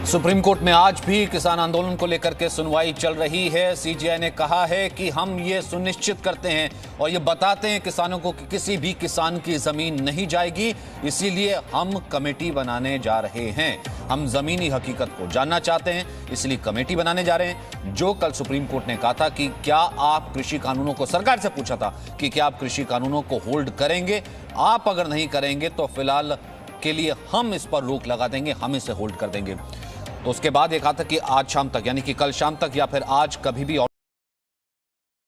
Supreme court में आज भी किसान आंदोलन को लेकर के सुनवाई चल रही है। सीजेआई ने कहा है कि हम ये सुनिश्चित करते हैं और ये बताते हैं किसानों को कि किसी भी किसान की जमीन नहीं जाएगी, इसीलिए हम कमेटी बनाने जा रहे हैं। हम जमीनी हकीकत को जानना चाहते हैं, इसलिए कमेटी बनाने जा रहे हैं। जो कल सुप्रीम कोर्ट ने कहा था कि क्या आप कृषि कानूनों को, सरकार से पूछा था कि क्या आप कृषि कानूनों को होल्ड करेंगे, आप अगर नहीं करेंगे तो फिलहाल के लिए हम इस पर रोक लगा देंगे, हम इसे होल्ड कर देंगे। तो उसके बाद ये कहा था कि आज शाम तक, यानी कि कल शाम तक या फिर आज कभी भी,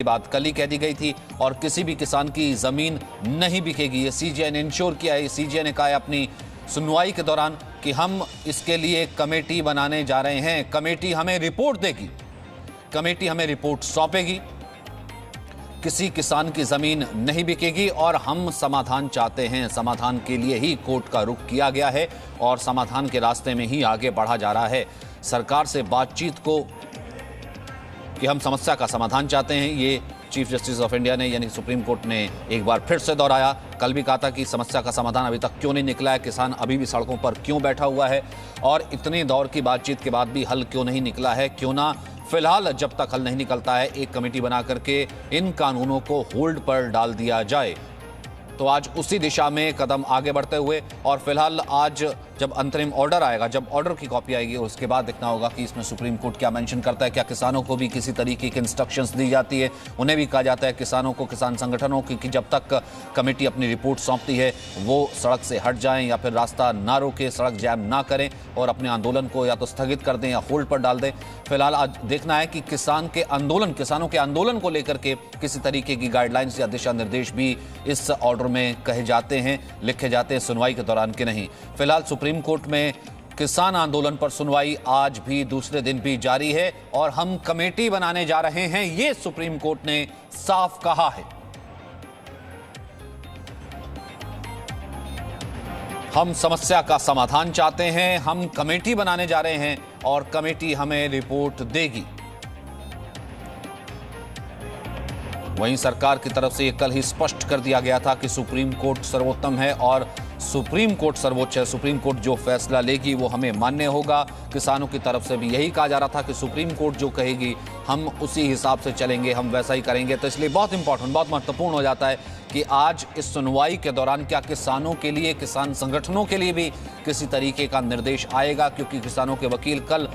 बात कल ही कह दी गई थी और किसी भी किसान की जमीन नहीं बिकेगी। ये सीजेआई ने इंश्योर किया है। सीजेआई ने कहा है अपनी सुनवाई के दौरान कि हम इसके लिए कमेटी बनाने जा रहे हैं। कमेटी हमें रिपोर्ट देगी, कमेटी हमें रिपोर्ट सौंपेगी, किसी किसान की जमीन नहीं बिकेगी और हम समाधान चाहते हैं। समाधान के लिए ही कोर्ट का रुख किया गया है और समाधान के रास्ते में ही आगे बढ़ा जा रहा है। सरकार से बातचीत को, कि हम समस्या का समाधान चाहते हैं, ये चीफ जस्टिस ऑफ इंडिया ने, यानी सुप्रीम कोर्ट ने एक बार फिर से दोहराया। कल भी कहा था कि समस्या का समाधान अभी तक क्यों नहीं निकला है, किसान अभी भी सड़कों पर क्यों बैठा हुआ है और इतने दौर की बातचीत के बाद भी हल क्यों नहीं निकला है। क्यों ना फिलहाल जब तक हल नहीं निकलता है एक कमेटी बना करके इन कानूनों को होल्ड पर डाल दिया जाए। तो आज उसी दिशा में कदम आगे बढ़ते हुए, और फिलहाल आज जब अंतरिम ऑर्डर आएगा, जब ऑर्डर की कॉपी आएगी, उसके बाद देखना होगा कि इसमें सुप्रीम कोर्ट क्या मेंशन करता है। क्या किसानों को भी किसी तरीके की इंस्ट्रक्शंस दी जाती है, उन्हें भी कहा जाता है किसानों को, किसान संगठनों की, कि जब तक कमेटी अपनी रिपोर्ट सौंपती है वो सड़क से हट जाएं या फिर रास्ता ना रोकें, सड़क जैम ना करें और अपने आंदोलन को या तो स्थगित कर दें या होल्ड पर डाल दें। फिलहाल आज देखना है कि किसानों के आंदोलन को लेकर के किसी तरीके की गाइडलाइंस या दिशा निर्देश भी इस ऑर्डर में कहे जाते हैं, लिखे जाते हैं सुनवाई के दौरान कि नहीं। फिलहाल सुप्रीम कोर्ट में किसान आंदोलन पर सुनवाई आज भी दूसरे दिन भी जारी है और हम कमेटी बनाने जा रहे हैं, ये सुप्रीम कोर्ट ने साफ कहा है। हम समस्या का समाधान चाहते हैं, हम कमेटी बनाने जा रहे हैं और कमेटी हमें रिपोर्ट देगी। वहीं सरकार की तरफ से कल ही स्पष्ट कर दिया गया था कि सुप्रीम कोर्ट सर्वोत्तम है और सुप्रीम कोर्ट सर्वोच्च है। सुप्रीम कोर्ट जो फैसला लेगी वो हमें मान्य होगा। किसानों की तरफ से भी यही कहा जा रहा था कि सुप्रीम कोर्ट जो कहेगी हम उसी हिसाब से चलेंगे, हम वैसा ही करेंगे। तो इसलिए बहुत इंपॉर्टेंट, बहुत महत्वपूर्ण हो जाता है कि आज इस सुनवाई के दौरान क्या किसानों के लिए, किसान संगठनों के लिए भी किसी तरीके का निर्देश आएगा, क्योंकि किसानों के वकील कल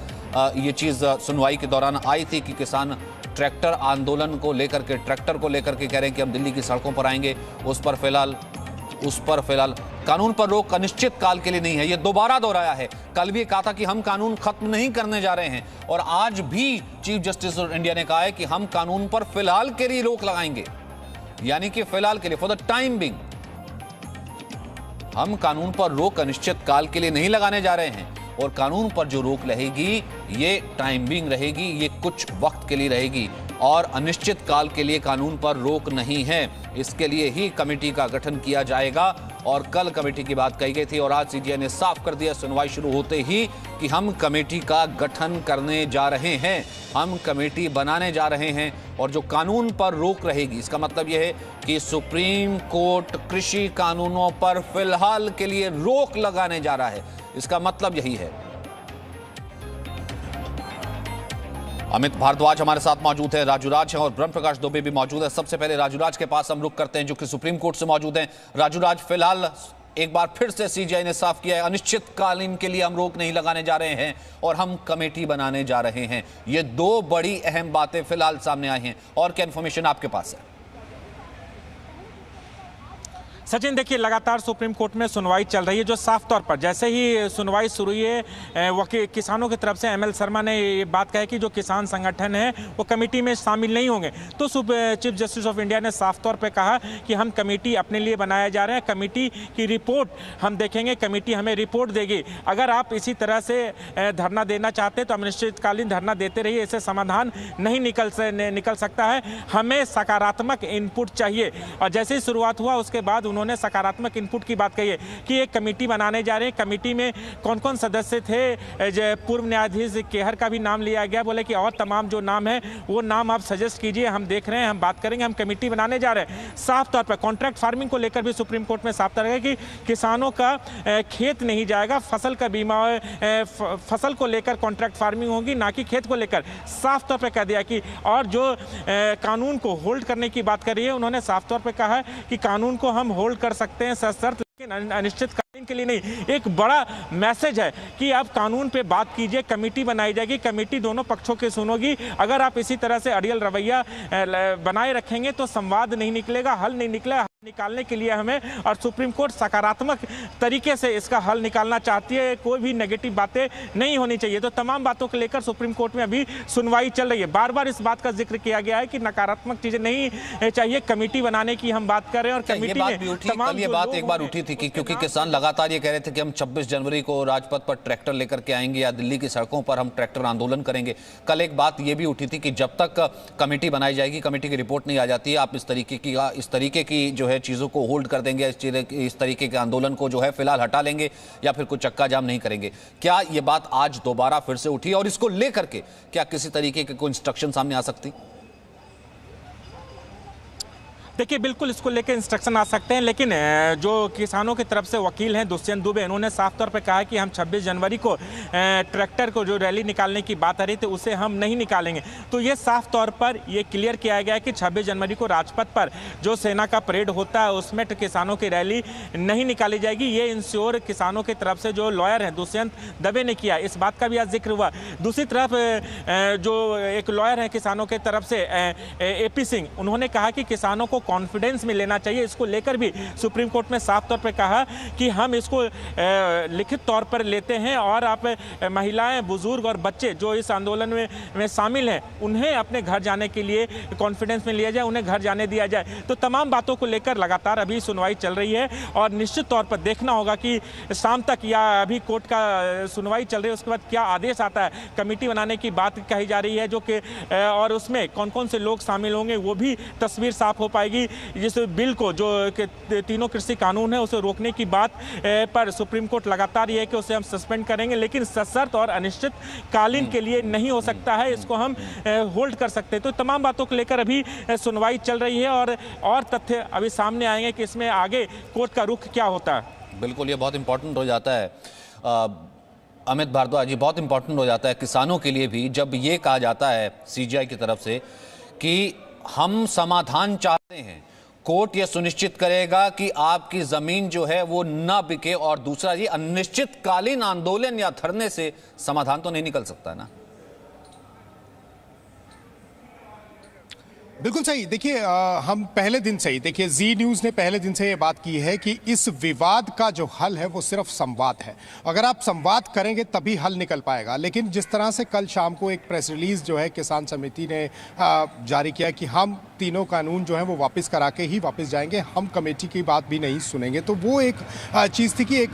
ये चीज़ सुनवाई के दौरान आई थी कि किसान ट्रैक्टर आंदोलन को लेकर के, ट्रैक्टर को लेकर के कह रहे हैं कि हम दिल्ली की सड़कों पर आएंगे। उस पर फिलहाल कानून पर रोक अनिश्चित काल के लिए नहीं है। ये दोबारा दोहराया है। कल भी कहा था कि हम कानून खत्म नहीं करने जा रहे हैं और आज भी चीफ जस्टिस ऑफ इंडिया ने कहा है कि हम कानून पर फिलहाल के लिए रोक लगाएंगे, यानी कि फिलहाल के लिए, फॉर द टाइम बिंग हम कानून पर रोक अनिश्चित काल के लिए नहीं लगाने जा रहे हैं। और कानून पर जो रोक रहेगी ये टाइम बिंग रहेगी, ये कुछ वक्त के लिए रहेगी और अनिश्चित काल के लिए कानून पर रोक नहीं है। इसके लिए ही कमेटी का गठन किया जाएगा और कल कमेटी की बात कही गई थी और आज सीजेआई ने साफ कर दिया सुनवाई शुरू होते ही कि हम कमेटी का गठन करने जा रहे हैं, हम कमेटी बनाने जा रहे हैं। और जो कानून पर रोक रहेगी, इसका मतलब यह है कि सुप्रीम कोर्ट कृषि कानूनों पर फिलहाल के लिए रोक लगाने जा रहा है। इसका मतलब यही है। अमित भारद्वाज हमारे साथ मौजूद है, राजूराज हैं और ब्रह्म प्रकाश दुबे भी मौजूद है। सबसे पहले राजूराज के पास हम रुक करते हैं जो कि सुप्रीम कोर्ट से मौजूद हैं। राजूराज, फिलहाल एक बार फिर से सीजेआई ने साफ किया है अनिश्चितकालीन के लिए हम रोक नहीं लगाने जा रहे हैं और हम कमेटी बनाने जा रहे हैं। ये दो बड़ी अहम बातें फिलहाल सामने आई हैं, और क्या इंफॉर्मेशन आपके पास है? सचिन, देखिए लगातार सुप्रीम कोर्ट में सुनवाई चल रही है, जो साफ तौर पर जैसे ही सुनवाई शुरू हुई है वकील किसानों की तरफ से एमएल शर्मा ने ये बात कही कि जो किसान संगठन है वो कमेटी में शामिल नहीं होंगे। तो चीफ जस्टिस ऑफ इंडिया ने साफ तौर पर कहा कि हम कमेटी अपने लिए बनाया जा रहे हैं, कमेटी की रिपोर्ट हम देखेंगे, कमेटी हमें रिपोर्ट देगी। अगर आप इसी तरह से धरना देना चाहते हैं तो अनिश्चितकालीन धरना देते रहिए, इससे समाधान नहीं निकल सकता है। हमें सकारात्मक इनपुट चाहिए। और जैसे ही शुरुआत हुआ उसके बाद उन्होंने सकारात्मक इनपुट की बात कही है कि एक कमेटी बनाने जा रहे हैं। कमेटी में कौन कौन सदस्य थे, पूर्व न्यायाधीश केहर का भी नाम लिया गया। बोले कि और तमाम जो नाम है वो नाम आप सजेस्ट कीजिए, हम देख रहे हैं, हम बात करेंगे, हम कमेटी बनाने जा रहे हैं। साफ तौर पर कॉन्ट्रैक्ट फार्मिंग को लेकर भी सुप्रीम कोर्ट में साफ तौर है कि किसानों का खेत नहीं जाएगा, फसल का बीमा, फसल को लेकर कॉन्ट्रैक्ट फार्मिंग होगी, ना कि खेत को लेकर। साफ तौर पर कह दिया कि और जो कानून को होल्ड करने की बात करी है, उन्होंने साफ तौर पर कहा है कि कानून को हम होल्ड कर सकते हैं सशर्त, लेकिन अनिश्चितकालीन के लिए नहीं। एक बड़ा मैसेज है कि आप कानून पे बात कीजिए, कमेटी बनाई जाएगी, कमेटी दोनों पक्षों की सुनोगी। अगर आप इसी तरह से अड़ियल रवैया बनाए रखेंगे तो संवाद नहीं निकलेगा, हल नहीं निकलेगा। निकालने के लिए हमें, और सुप्रीम कोर्ट सकारात्मक तरीके से इसका हल निकालना चाहती है, कोई भी नेगेटिव बातें नहीं होनी चाहिए। तो तमाम बातों को लेकर सुप्रीम कोर्ट में अभी सुनवाई चल रही है। बार बार इस बात का जिक्र किया गया है कि नकारात्मक चीजें नहीं चाहिए, कमेटी बनाने की हम बात कर रहे हैं। और कमेटी में तमाम ये बात एक बार उठी थी कि क्योंकि किसान लगातार ये कह रहे थे कि हम 26 जनवरी को राजपथ पर ट्रैक्टर लेकर के आएंगे या दिल्ली की सड़कों पर हम ट्रैक्टर आंदोलन करेंगे। कल एक बात ये भी उठी थी कि जब तक कमेटी बनाई जाएगी, कमेटी की रिपोर्ट नहीं आ जाती है, आप इस तरीके की जो है चीजों को होल्ड कर देंगे, इस तरीके के आंदोलन को जो है फिलहाल हटा लेंगे या फिर कुछ चक्का जाम नहीं करेंगे। क्या ये बात आज दोबारा फिर से उठी है और इसको लेकर के क्या किसी तरीके के कोई इंस्ट्रक्शन सामने आ सकती? देखिए, बिल्कुल इसको लेकर इंस्ट्रक्शन आ सकते हैं, लेकिन जो किसानों की तरफ से वकील हैं दुष्यंत दुबे, इन्होंने साफ तौर पर कहा है कि हम 26 जनवरी को ट्रैक्टर को जो रैली निकालने की बात आ रही थी उसे हम नहीं निकालेंगे। तो ये साफ तौर पर ये क्लियर किया गया है कि 26 जनवरी को राजपथ पर जो सेना का परेड होता है उसमें किसानों की रैली नहीं निकाली जाएगी। ये इंश्योर किसानों की तरफ से जो लॉयर हैं दुष्यंत दुबे ने किया, इस बात का भी आज जिक्र हुआ। दूसरी तरफ जो एक लॉयर है किसानों की तरफ से AP सिंह, उन्होंने कहा कि किसानों को कॉन्फिडेंस में लेना चाहिए। इसको लेकर भी सुप्रीम कोर्ट में साफ तौर पर कहा कि हम इसको लिखित तौर पर लेते हैं और आप महिलाएं, बुजुर्ग और बच्चे जो इस आंदोलन में शामिल हैं उन्हें अपने घर जाने के लिए कॉन्फिडेंस में लिया जाए, उन्हें घर जाने दिया जाए। तो तमाम बातों को लेकर लगातार अभी सुनवाई चल रही है और निश्चित तौर पर देखना होगा कि शाम तक या अभी कोर्ट का सुनवाई चल रही है उसके बाद क्या आदेश आता है। कमेटी बनाने की बात कही जा रही है जो कि और उसमें कौन कौन से लोग शामिल होंगे वो भी तस्वीर साफ हो पाएगी। जिस बिल को जो तीनों कृषि कानून है उसे रोकने की बात पर सुप्रीम कोर्ट लगातार ये है कि उसे हम सस्पेंड करेंगे, लेकिन सशर्त और अनिश्चित कालीन के लिए नहीं हो सकता है, इसको हम होल्ड कर सकते हैं। तो तमाम बातों को लेकर अभी सुनवाई चल रही है और तथ्य अभी सामने आएंगे कि इसमें आगे कोर्ट का रुख क्या होता है। बिल्कुल, ये बहुत इंपॉर्टेंट हो जाता है अमित भारद्वाज जी, बहुत इंपॉर्टेंट हो जाता है किसानों के लिए भी जब ये कहा जाता है CGI की तरफ से कि हम समाधान चाहते हैं, कोर्ट यह सुनिश्चित करेगा कि आपकी जमीन जो है वो ना बिके, और दूसरा ये अनिश्चितकालीन आंदोलन या धरने से समाधान तो नहीं निकल सकता है ना। बिल्कुल सही। देखिए, हम पहले दिन से ही, देखिए जी न्यूज़ ने पहले दिन से ये बात की है कि इस विवाद का जो हल है वो सिर्फ संवाद है। अगर आप संवाद करेंगे तभी हल निकल पाएगा। लेकिन जिस तरह से कल शाम को एक प्रेस रिलीज जो है किसान समिति ने जारी किया कि हम तीनों कानून जो है वो वापस करा के ही वापस जाएंगे, हम कमेटी की बात भी नहीं सुनेंगे, तो वो एक चीज़ थी कि एक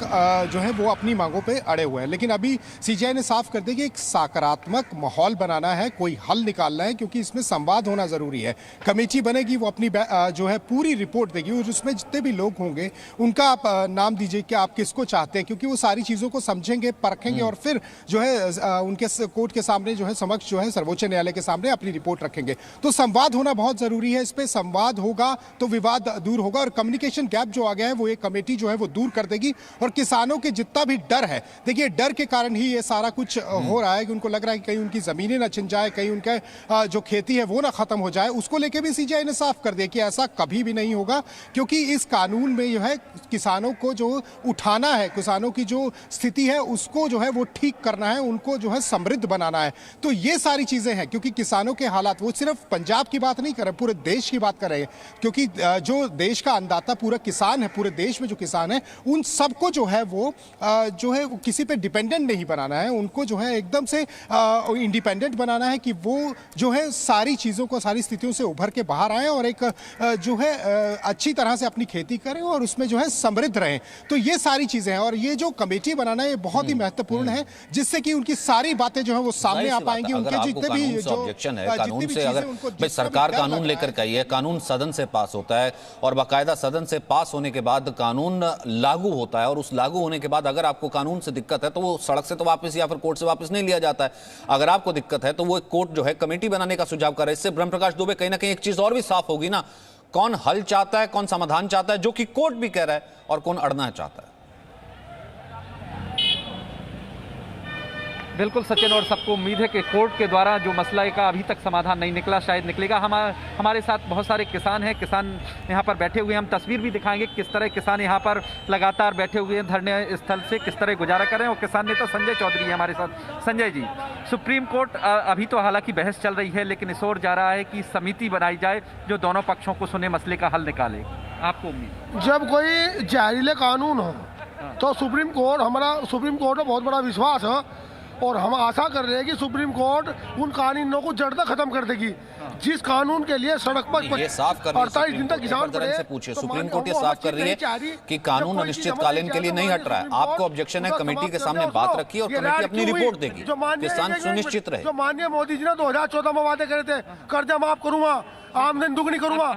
जो है वो अपनी मांगों पे अड़े हुए हैं। लेकिन अभी CGI ने साफ कर दिया कि एक सकारात्मक माहौल बनाना है, कोई हल निकालना है, क्योंकि इसमें संवाद होना ज़रूरी है। कमेटी बनेगी, वो अपनी जो है पूरी रिपोर्ट देगी और उसमें जितने भी लोग होंगे उनका आप नाम दीजिए कि आप किसको चाहते हैं, क्योंकि वो सारी चीज़ों को समझेंगे, परखेंगे और फिर जो है उनके कोर्ट के सामने जो है समक्ष जो है सर्वोच्च न्यायालय के सामने अपनी रिपोर्ट रखेंगे। तो संवाद होना बहुत जरूरी है। इस पे संवाद होगा तो विवाद दूर होगा और कम्युनिकेशन गैप जो आ गया है वो ये कमेटी जो है वो दूर कर देगी। और किसानों के जितना भी डर है, देखिए डर के कारण ही ये सारा कुछ हो रहा है कि उनको लग रहा है कि कहीं उनकी जमीनें ना छिन जाए, कहीं उनका जो खेती है वो ना खत्म हो जाए। उसको लेके भी CGI ने साफ कर दिया कि ऐसा कभी भी नहीं होगा, क्योंकि इस कानून में जो है किसानों को जो उठाना है, किसानों की जो स्थिति है उसको जो है वो ठीक करना है, उनको जो है समृद्ध बनाना है। तो ये सारी चीजें हैं, क्योंकि किसानों के हालात, वो सिर्फ पंजाब की बात नहीं कर रहे, पूरे देश की बात कर रहे हैं, क्योंकि जो देश का अन्नदाता पूरा किसान है, पूरे देश में जो किसान है उन सबको जो है वो जो है किसी पे डिपेंडेंट नहीं बनाना है, उनको जो है एकदम से इंडिपेंडेंट बनाना है कि वो जो है सारी चीज़ों को, सारी स्थितियों से उभर के बाहर आए और एक जो है अच्छी तरह से अपनी खेती करें और उसमें जो है समृद्ध रहें। तो ये सारी चीज़ें हैं और ये जो कमेटी बनाना है ये बहुत ही महत्वपूर्ण है, जिससे कि उनकी सारी बातें जो है वो सामने आ पाएंगी। उनके जितने भी जो ऑब्जेक्शन है कानून से, अगर सरकार कानून लेकर के आई है। कानून सदन से पास होता है और बाकायदा सदन से पास होने के बाद कानून लागू होता है, और उस लागू होने के बाद अगर आपको कानून से दिक्कत है तो वो सड़क से तो वापस या फिर कोर्ट से वापस नहीं लिया जाता है। अगर आपको दिक्कत है तो वो एक कोर्ट जो है कमेटी बनाने का सुझाव कर रहा है। इससे ब्रह्म प्रकाश दुबे कहीं ना कहीं एक चीज और भी साफ होगी ना, कौन हल चाहता है, कौन समाधान चाहता है, जो कि कोर्ट भी कह रहा है, और कौन अड़ना चाहता है। बिल्कुल सचिन, और सबको उम्मीद है कि कोर्ट के द्वारा जो मसला का अभी तक समाधान नहीं निकला, शायद निकलेगा। हमारे साथ बहुत सारे किसान हैं, किसान यहाँ पर बैठे हुए हैं। हम तस्वीर भी दिखाएंगे किस तरह किसान यहाँ पर लगातार बैठे हुए हैं धरने स्थल से, किस तरह गुजारा कर रहे हैं। और किसान नेता संजय चौधरी है हमारे साथ। संजय जी, सुप्रीम कोर्ट अभी तो हालांकि बहस चल रही है, लेकिन इस ओर जा रहा है कि समिति बनाई जाए जो दोनों पक्षों को सुने, मसले का हल निकाले। आपको उम्मीद? जब कोई जहरीले कानून हो तो सुप्रीम कोर्ट में बहुत बड़ा विश्वास है, और हम आशा कर रहे हैं कि सुप्रीम कोर्ट उन कानूनों को जड़ तक खत्म कर देगी। जिस कानून के लिए सड़क पर 48 दिन तक किसान पड़े, से पूछे, सुप्रीम कोर्ट ये साफ कर रही है कि कानून अनिश्चितकालीन के लिए नहीं हट रहा है। आपको ऑब्जेक्शन है, कमेटी के सामने बात रखी और कमेटी अपनी रिपोर्ट देगी, किसान सुनिश्चित रहे। जो माननीय मोदी जी ने 2014 में वादे करे थे, कर्जा माफ करूंगा, आमदनी दुगनी करूंगा,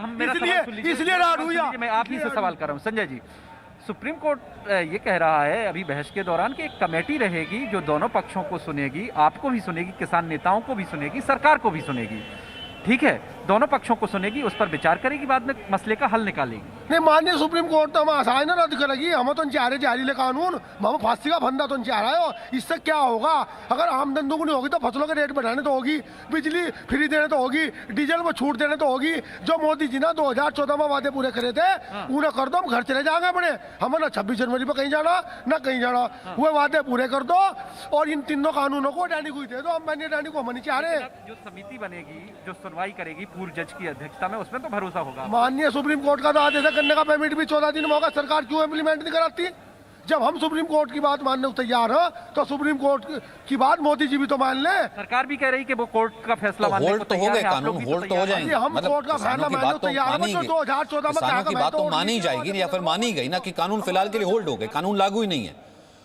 इसलिए राड हुई। मैं आप ही से सवाल कर रहा हूँ संजय जी। सुप्रीम कोर्ट ये कह रहा है अभी बहस के दौरान कि एक कमेटी रहेगी जो दोनों पक्षों को सुनेगी, आपको भी सुनेगी, किसान नेताओं को भी सुनेगी, सरकार को भी सुनेगी। ठीक है, दोनों पक्षों को सुनेगी, उस पर विचार करेगी, बाद में मसले का हल निकालेगी। नहीं, माननीय सुप्रीम कोर्ट तो हम आसानी ना रद्द करेगी। हम तो जहरीले कानून, हम फांसी का फंदा तो चाह रहे हो। इससे क्या होगा? अगर आमदन दुगनी होगी तो फसलों के रेट बढ़ाने तो होगी, बिजली फ्री देने तो होगी, डीजल में छूट देने तो होगी। जो मोदी जी ने 2014 में वादे पूरे करे थे, उन्हें कर दो, हम घर चले जाएंगे अपने। हमें ना 26 जनवरी पर कहीं जाना, ना कहीं जाना। वो वादे पूरे कर दो और इन तीनों कानूनों को डैनी को दे दो। हम माननीय डैनी को हम नहीं चाह रहे। जो समिति बनेगी, जो सुनवाई करेगी पूर्व जज की अध्यक्षता में, उसमें तो भरोसा होगा। माननीय सुप्रीम कोर्ट का तो आदेश करने का पेमेंट भी 14 दिन में होगा। सरकार क्यों इम्प्लीमेंट नहीं कराती? जब हम सुप्रीम कोर्ट की बात मानने को तैयार हो तो सुप्रीम कोर्ट की बात मोदी जी भी तो मान ले। सरकार भी कह रही कि वो कोर्ट का फैसला मानने को तैयार है। कानून होल्ड तो हो जाएंगे। हम कोर्ट का फैसला मानने को तैयार हैं। 2014 में किसानों की बात तो मानी जाएगी, या फिर मानी गई ना कि कानून फिलहाल के लिए होल्ड हो गए, कानून लागू ही नहीं है।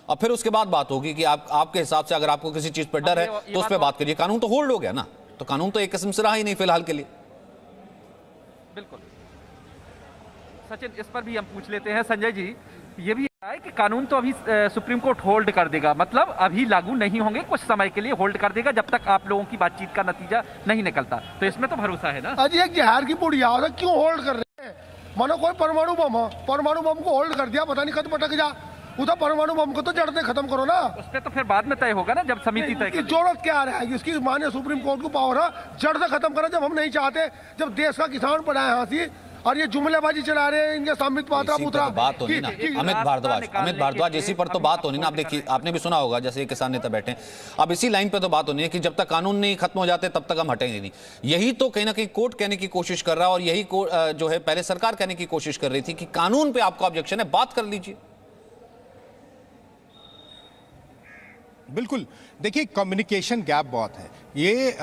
और फिर उसके बाद बात होगी कि आपके हिसाब से अगर आपको किसी चीज पर डर है तो उस पर बात करिए। कानून तो होल्ड हो गया ना, तो कानून तो एक किस्म से रहा ही नहीं फिलहाल के लिए। बिल्कुल सचिन, इस पर भी हम पूछ लेते हैं। संजय जी, ये भी है कि कानून तो अभी सुप्रीम कोर्ट होल्ड कर देगा, मतलब अभी लागू नहीं होंगे, कुछ समय के लिए होल्ड कर देगा जब तक आप लोगों की बातचीत का नतीजा नहीं निकलता। तो इसमें तो भरोसा है ना? अजी एक जहर की पुड़िया क्यों होल्ड कर रहे हैं? मानो कोई परमाणु बम हो, परमाणु बम को होल्ड कर दिया, पता नहीं कब पटक जा। उधर परमाणु बम को तो जड़ते खत्म करो ना। उस पर तो फिर बाद में तय होगा ना, जब समिति तय करेगी। जरूरत क्या रहेगी उसकी? माननीय सुप्रीम कोर्ट को पावर है जड़ से खत्म करो। जब हम नहीं चाहते, जब देश का किसान पड़ा है हंसी और ये जुमलेबाजी चला रहे हैं इनके सामने पात्रा पुत्रा बात होनी ना। अमित भारद्वाज इसी पर तो बात होनी ना। आप देखिए, आपने भी सुना होगा, जैसे किसान नेता बैठे हैं, अब इसी लाइन पे तो बात होनी है कि जब तक कानून नहीं खत्म हो जाते तब तक हम हटेंगे नहीं। यही तो कहीं ना कहीं कोर्ट कहने की कोशिश कर रहा है, और यही जो है पहले सरकार कहने की कोशिश कर रही थी कि कानून पे आपको ऑब्जेक्शन है, बात कर लीजिए। बिल्कुल, देखिए कम्युनिकेशन गैप बहुत है। ये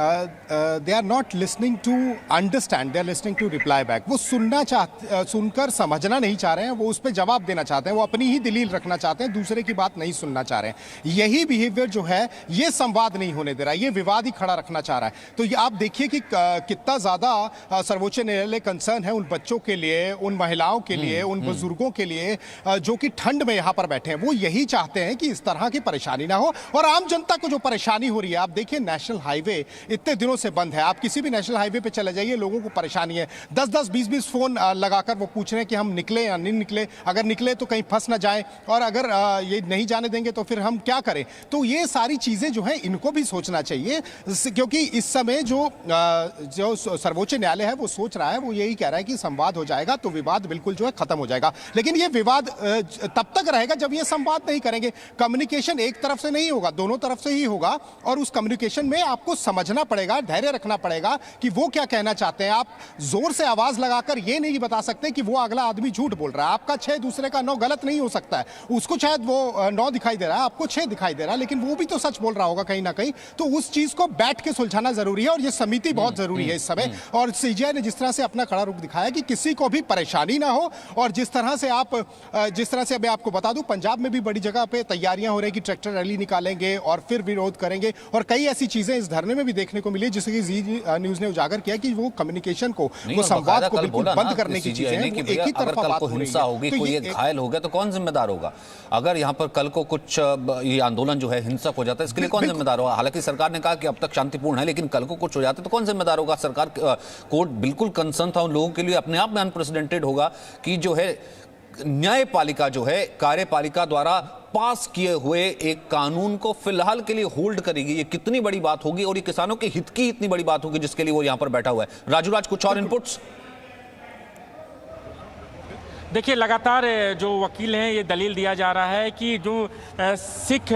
they are not listening to understand, they are listening to reply back. वो सुनकर समझना नहीं चाह रहे हैं, वो उस पर जवाब देना चाहते हैं, वो अपनी ही दलील रखना चाहते हैं, दूसरे की बात नहीं सुनना चाह रहे हैं। यही बिहेवियर जो है ये संवाद नहीं होने दे रहा है, ये विवाद ही खड़ा रखना चाह रहा है। तो ये आप देखिए कि कितना ज़्यादा सर्वोच्च न्यायालय कंसर्न है उन बच्चों के लिए, उन महिलाओं के लिए, उन बुजुर्गों के लिए जो कि ठंड में यहाँ पर बैठे हैं। वो यही चाहते हैं कि इस तरह की परेशानी ना हो, और आम जनता को जो परेशानी हो रही है, आप देखिए नेशनल हाईवे इतने दिनों से बंद है। आप किसी भी नेशनल हाईवे पे चले जाइए, लोगों को परेशानी है। 10-10, 20-20 फोन लगाकर वो पूछ रहे हैं कि हम निकले या नहीं निकले, अगर निकले तो कहीं फंस ना जाए, और अगर ये नहीं जाने देंगे तो फिर हम क्या करें। तो ये सारी चीजें जो है इनको भी सोचना चाहिए, क्योंकि इस समय जो सर्वोच्च न्यायालय है वो सोच रहा है, वो यही कह रहा है कि संवाद हो जाएगा तो विवाद बिल्कुल जो है खत्म हो जाएगा। लेकिन ये विवाद तब तक रहेगा जब ये संवाद नहीं करेंगे। कम्युनिकेशन एक तरफ से नहीं होगा, दोनों तरफ से ही होगा, और उस कम्युनिकेशन में आपको समझना पड़ेगा, धैर्य रखना पड़ेगा कि वो क्या कहना चाहते हैं। आप जोर से आवाज लगाकर ये नहीं बता सकते कि वो अगला आदमी झूठ बोल रहा है। आपका 6 दूसरे का 9 गलत नहीं हो सकता है। उसको शायद वो 9 दिखाई दे रहा है, आपको 6 दिखाई दे रहा है, लेकिन वो भी तो सच बोल रहा होगा कहीं ना कहीं। तो उस चीज को बैठ के सुलझाना जरूरी है, और ये समिति बहुत जरूरी है इस समय। और सीजीआई ने जिस तरह से अपना खड़ा रुख दिखाया कि किसी को भी परेशानी ना हो, और जिस तरह से अभी आपको बता दूं, पंजाब में भी बड़ी जगह पे तैयारियां हो रही कि ट्रैक्टर रैली निकालेंगे, बैठेंगे और फिर विरोध करेंगे। और कई ऐसी चीजें इस धरने में भी देखने को मिली, जिससे कि जी न्यूज ने उजागर किया कि वो कम्युनिकेशन को, वो संवाद को बिल्कुल बंद करने की चीजें हैं, वो एक ही तरफा बात हो रही है। हिंसा होगी, कोई एक घायल हो गया तो कौन जिम्मेदार होगा? अगर यहाँ पर कल को कुछ ये आंदोलन जो है हिंसक हो जाता है, इसके लिए कौन जिम्मेदार होगा? हालांकि सरकार ने कहा कि अब तक शांतिपूर्ण है, लेकिन कल को कुछ हो जाता है तो कौन जिम्मेदार होगा? सरकार, कोर्ट बिल्कुल कंसर्न था उन लोगों के लिए, अपने आप में अनप्रेसिडेंटेड होगा कि जो है न्यायपालिका जो है कार्यपालिका द्वारा पास किए हुए एक कानून को फिलहाल के लिए होल्ड करेगी। ये कितनी बड़ी बात होगी और ये किसानों के हित की इतनी बड़ी बात होगी जिसके लिए वो यहां पर बैठा हुआ है। राजू राज, कुछ और इनपुट्स? देखिए, लगातार जो वकील हैं ये दलील दिया जा रहा है कि जो सिख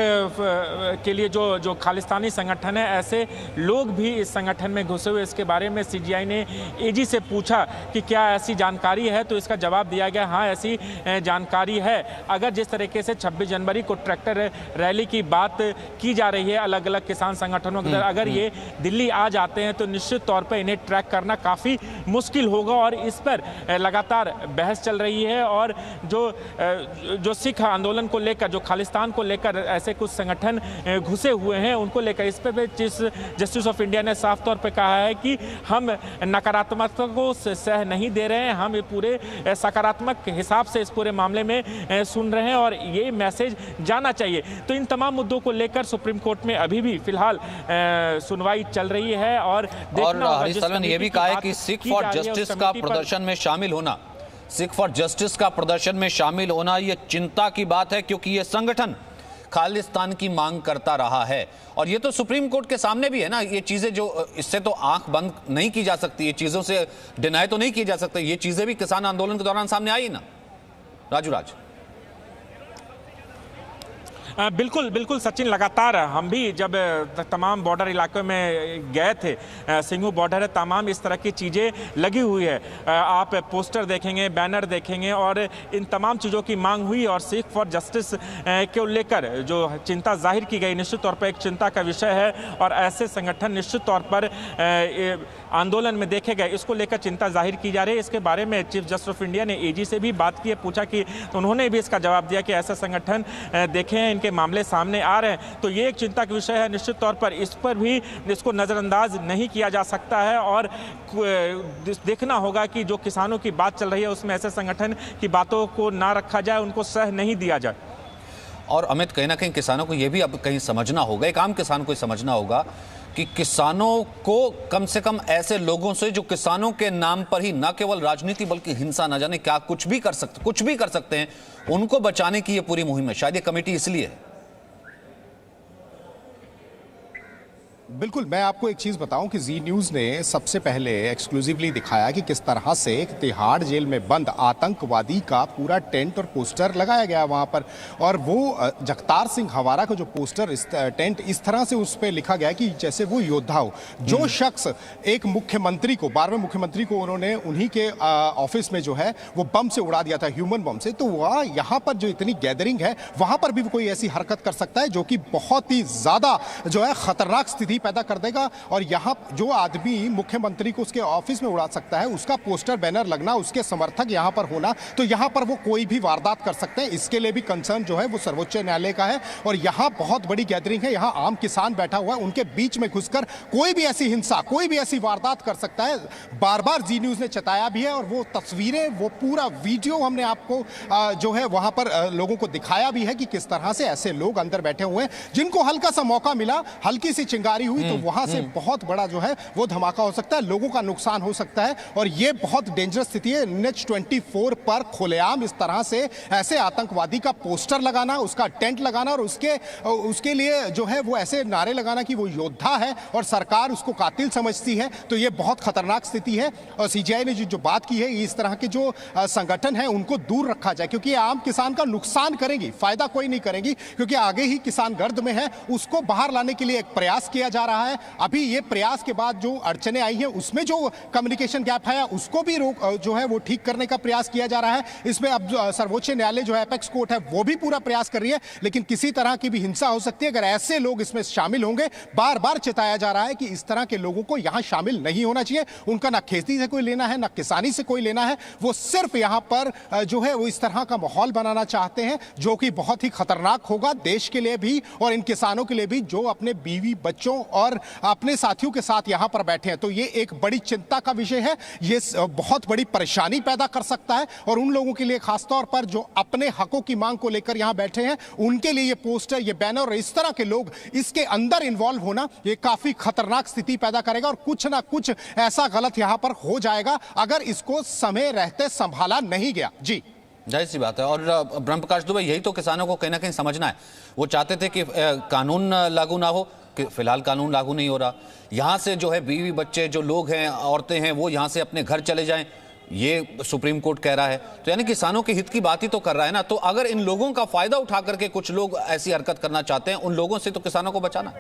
के लिए जो खालिस्तानी संगठन है, ऐसे लोग भी इस संगठन में घुसे हुए। इसके बारे में सीजीआई ने एजी से पूछा कि क्या ऐसी जानकारी है, तो इसका जवाब दिया गया हाँ ऐसी जानकारी है। अगर जिस तरीके से 26 जनवरी को ट्रैक्टर रैली की बात की जा रही है अलग अलग किसान संगठनों के अंदर, अगर ये दिल्ली आ जाते हैं तो निश्चित तौर पर इन्हें ट्रैक करना काफ़ी मुश्किल होगा और इस पर लगातार बहस चल रही है। और जो सिख आंदोलन को लेकर, जो खालिस्तान को लेकर ऐसे कुछ संगठन घुसे हुए हैं, उनको लेकर इस पे जस्टिस ऑफ इंडिया ने साफ तौर पे कहा है कि हम नकारात्मकता को सह नहीं दे रहे हैं, हम ये पूरे सकारात्मक हिसाब से इस पूरे मामले में सुन रहे हैं और ये मैसेज जाना चाहिए। तो इन तमाम मुद्दों को लेकर सुप्रीम कोर्ट में अभी भी फिलहाल सुनवाई चल रही है। और हरीश सलवन ने यह भी कहा है कि सिख फॉर जस्टिस का प्रदर्शन में शामिल होना, सिख फॉर जस्टिस का प्रदर्शन में शामिल होना ये चिंता की बात है, क्योंकि ये संगठन खालिस्तान की मांग करता रहा है। और ये तो सुप्रीम कोर्ट के सामने भी है ना, ये चीजें जो, इससे तो आंख बंद नहीं की जा सकती, ये चीजों से डिनाई तो नहीं की जा सकती, ये चीजें भी किसान आंदोलन के दौरान सामने आई ना राजू राज? बिल्कुल बिल्कुल सचिन, लगातार हम भी जब तमाम बॉर्डर इलाकों में गए थे, सिंघू बॉर्डर है, तमाम इस तरह की चीज़ें लगी हुई है। आप पोस्टर देखेंगे, बैनर देखेंगे और इन तमाम चीज़ों की मांग हुई और सिख फॉर जस्टिस को लेकर जो चिंता जाहिर की गई, निश्चित तौर पर एक चिंता का विषय है और ऐसे संगठन निश्चित तौर पर आंदोलन में देखे गए, इसको लेकर चिंता जाहिर की जा रही है। इसके बारे में चीफ जस्टिस ऑफ इंडिया ने एजी से भी बात की है, पूछा कि, तो उन्होंने भी इसका जवाब दिया कि ऐसे संगठन देखे हैं, इनके मामले सामने आ रहे हैं, तो ये एक चिंता का विषय है। निश्चित तौर पर इस पर भी इसको नज़रअंदाज नहीं किया जा सकता है और देखना होगा कि जो किसानों की बात चल रही है उसमें ऐसे संगठन की बातों को ना रखा जाए, उनको सह नहीं दिया जाए। और अमित, कहीं ना कहीं किसानों को यह भी अब कहीं समझना होगा, एक आम किसान को समझना होगा कि किसानों को कम से कम ऐसे लोगों से जो किसानों के नाम पर ही न केवल राजनीति बल्कि हिंसा, न जाने क्या कुछ भी कर सकते हैं, उनको बचाने की ये पूरी मुहिम है। शायद ये कमेटी इसलिए है। बिल्कुल, मैं आपको एक चीज़ बताऊं कि जी न्यूज़ ने सबसे पहले एक्सक्लूसिवली दिखाया कि किस तरह से एक तिहाड़ जेल में बंद आतंकवादी का पूरा टेंट और पोस्टर लगाया गया वहां पर। और वो जगतार सिंह हवारा का जो पोस्टर, इस टेंट इस तरह से उस पर लिखा गया कि जैसे वो योद्धा हो। जो शख्स एक मुख्यमंत्री को, 12वें मुख्यमंत्री को उन्होंने उन्हीं के ऑफिस में जो है वो बम से उड़ा दिया था, ह्यूमन बम से, तो वह यहाँ पर जो इतनी गैदरिंग है वहां पर भी कोई ऐसी हरकत कर सकता है जो कि बहुत ही ज्यादा जो है खतरनाक स्थिति पैदा कर देगा। और यहाँ जो आदमी मुख्यमंत्री को उसके ऑफिस में उड़ा सकता है, उसका पोस्टर बैनर लगना, उसके समर्थक यहाँ पर होना, तो यहाँ पर वो कोई भी वारदात कर सकते हैं। इसके लिए भी कंसर्न जो है वो सर्वोच्च न्यायालय का है। और यहाँ बहुत बड़ी गैदरिंग है, यहाँ आम किसान बैठा हुआ है, उनके बीच में घुसकर कोई भी ऐसी हिंसा, कोई भी ऐसी वारदात कर सकता है। बार बार जी न्यूज ने चेताया भी है और वो तस्वीरें, वो पूरा वीडियो हमने आपको जो है वहां पर लोगों को दिखाया भी है कि किस तरह से ऐसे लोग अंदर बैठे हुए हैं, जिनको हल्का सा मौका मिला, हल्की सी चिंगारी हुई तो वहां से बहुत बड़ा जो है वो धमाका हो सकता है, लोगों का नुकसान हो सकता है। और ये बहुत डेंजरस स्थिति है। NH24 पर खुलेआम इस तरह से ऐसे आतंकवादी का पोस्टर लगाना, उसका टेंट लगाना और उसके लिए जो है वो ऐसे नारे लगाना कि वो योद्धा है और सरकार उसको कातिल समझती है, तो ये बहुत खतरनाक स्थिति है। और सीजीआई ने जो बात की है, इस तरह के जो संगठन है उनको दूर रखा जाए, क्योंकि आम किसान का नुकसान करेंगी, फायदा कोई नहीं करेंगी, क्योंकि आगे ही किसान गर्द में है, उसको बाहर लाने के लिए एक प्रयास किया जा जा रहा है। अभी ये प्रयास के बाद जो अड़चने आई हैं उसमें जो कम्युनिकेशन गैप है उसको भी जो है वो ठीक करने का प्रयास किया जा रहा है। इसमें अब सर्वोच्च न्यायालय जो है एपेक्स कोर्ट है वो भी पूरा प्रयास कर रही है, लेकिन किसी तरह की भी हिंसा हो सकती है अगर ऐसे लोग इसमें शामिल होंगे। बार बार चिताया जा रहा है कि इस तरह के लोगों को यहां शामिल नहीं होना चाहिए। उनका ना खेती से कोई लेना है ना किसानी से कोई लेना है, वो सिर्फ यहां पर जो है वो इस तरह का माहौल बनाना चाहते हैं जो कि बहुत ही खतरनाक होगा देश के लिए भी और इन किसानों के लिए भी जो अपने बीवी बच्चों और अपने साथियों के साथ यहां पर बैठे हैं। तो ये एक बड़ी चिंता का विषय है, ये बहुत बड़ी परेशानी पैदा कर सकता है और उन लोगों के लिए खासतौर पर जो अपने हकों की मांग को लेकर यहां बैठे हैं उनके लिए ये पोस्टर, ये बैनर और इस तरह के लोग इसके अंदर इन्वॉल्व होना ये काफी खतरनाक स्थिति पैदा करेगा और कुछ ना कुछ ऐसा गलत यहां पर हो जाएगा अगर इसको समय रहते संभाला नहीं गया। जी जाहिर सी बात है। और ब्रह्म प्रकाश दुबे, यही तो किसानों को कहीं ना कहीं समझना है। वो चाहते थे कि कानून लागू ना हो, कि फिलहाल कानून लागू नहीं हो रहा। यहां से जो है बीवी बच्चे जो लोग हैं, औरतें हैं, वो यहां से अपने घर चले जाएं, ये सुप्रीम कोर्ट कह रहा है। तो यानी किसानों के हित की बात ही तो कर रहा है ना। तो अगर इन लोगों का फायदा उठा करके कुछ लोग ऐसी हरकत करना चाहते हैं, उन लोगों से तो किसानों को बचाना।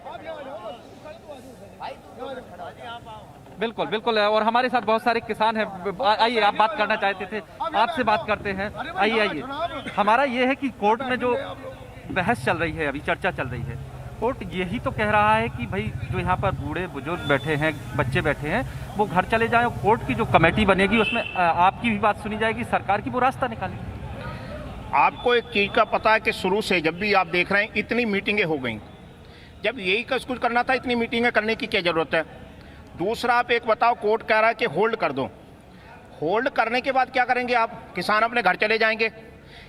बिल्कुल बिल्कुल। और हमारे साथ बहुत सारे किसान हैं। आइए, आप बात करना चाहते थे, आपसे बात करते हैं। आइए आइए। हमारा ये है कि कोर्ट में जो बहस चल रही है, अभी चर्चा चल रही है, कोर्ट यही तो कह रहा है कि भाई जो यहाँ पर बूढ़े बुजुर्ग बैठे हैं, बच्चे बैठे हैं, वो घर चले जाएं। कोर्ट की जो कमेटी बनेगी उसमें आपकी भी बात सुनी जाएगी, सरकार की वो रास्ता निकालेगी। आपको एक चीज़ का पता है कि शुरू से जब भी आप देख रहे हैं इतनी मीटिंगें हो गई। जब यही कुछ करना था, इतनी मीटिंगें करने की क्या ज़रूरत है? दूसरा, आप एक बताओ, कोर्ट कह रहा है कि होल्ड कर दो। होल्ड करने के बाद क्या करेंगे आप? किसान अपने घर चले जाएंगे।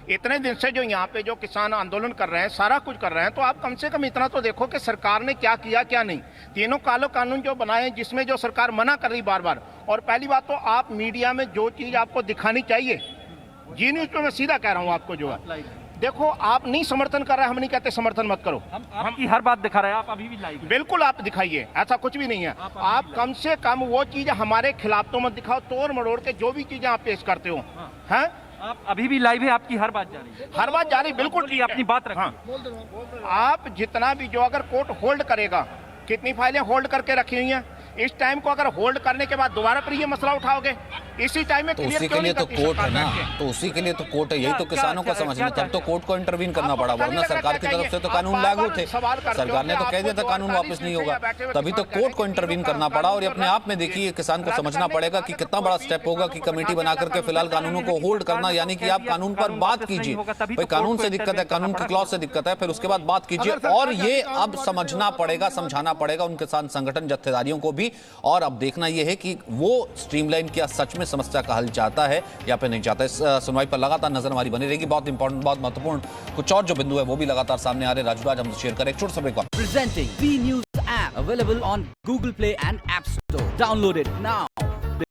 इतने दिन से जो यहाँ पे जो किसान आंदोलन कर रहे हैं, सारा कुछ कर रहे हैं, तो आप कम से कम इतना तो देखो कि सरकार ने क्या किया क्या नहीं। तीनों कालो कानून जो बनाए हैं जिसमें जो सरकार मना कर रही बार बार। और पहली बात तो आप मीडिया में जो चीज़ आपको दिखानी चाहिए, जी न्यूज़ पे मैं सीधा कह रहा हूँ आपको, जो है देखो, आप नहीं समर्थन कर रहे, हम नहीं कहते समर्थन मत करो। हम आपकी हर बात दिखा रहे हैं, आप अभी भी लाइव। बिल्कुल आप दिखाइए, ऐसा कुछ भी नहीं है। आप कम से कम वो चीज़ हमारे खिलाफ तो मत दिखाओ, तोड़ मरोड़ के जो भी चीज़ें आप पेश करते हो। हैं, आप अभी भी लाइव है, आपकी हर बात जारी है। हर बात जारी, बिल्कुल ठीक है। अपनी बात रखें। हाँ। आप जितना भी जो अगर कोर्ट होल्ड करेगा, कितनी फाइलें होल्ड करके रखी हुई हैं, इस टाइम को अगर होल्ड करने के बाद दोबारा फिर ये मसला उठाओगे, इसी टाइम में तो उसी के लिए तो कोर्ट है ना, तो उसी के लिए तो कोर्ट है। यही तो किसानों को समझना, तब तो कोर्ट को इंटरवीन करना पड़ा, वरना सरकार की तरफ से तो कानून लागू थे। सरकार ने तो कह दिया था कानून वापस नहीं होगा, तभी तो कोर्ट को इंटरवीन करना पड़ा। और अपने आप में देखिए, किसान को समझना पड़ेगा कि कितना बड़ा स्टेप होगा कि कमेटी बना करके फिलहाल कानूनों को होल्ड करना। यानी कि आप कानून पर बात कीजिए, भाई कानून से दिक्कत है, कानून की क्लॉज से दिक्कत है, फिर उसके बाद बात कीजिए। और ये अब समझना पड़ेगा, समझाना पड़ेगा उन किसान संगठन जत्थेदारियों को भी। और अब देखना यह है कि वो स्ट्रीमलाइन क्या सच में समस्या का हल चाहता है या फिर नहीं चाहता। इस सुनवाई पर लगातार नजर हमारी बनी रहेगी। बहुत इंपॉर्टेंट, बहुत महत्वपूर्ण कुछ और जो बिंदु है वो भी लगातार सामने आ रहे हैं। राजू हमसे शेयर करें एक छोटे से ब्रेक बाद। Presenting B News app available on Google Play and App Store. Download it now.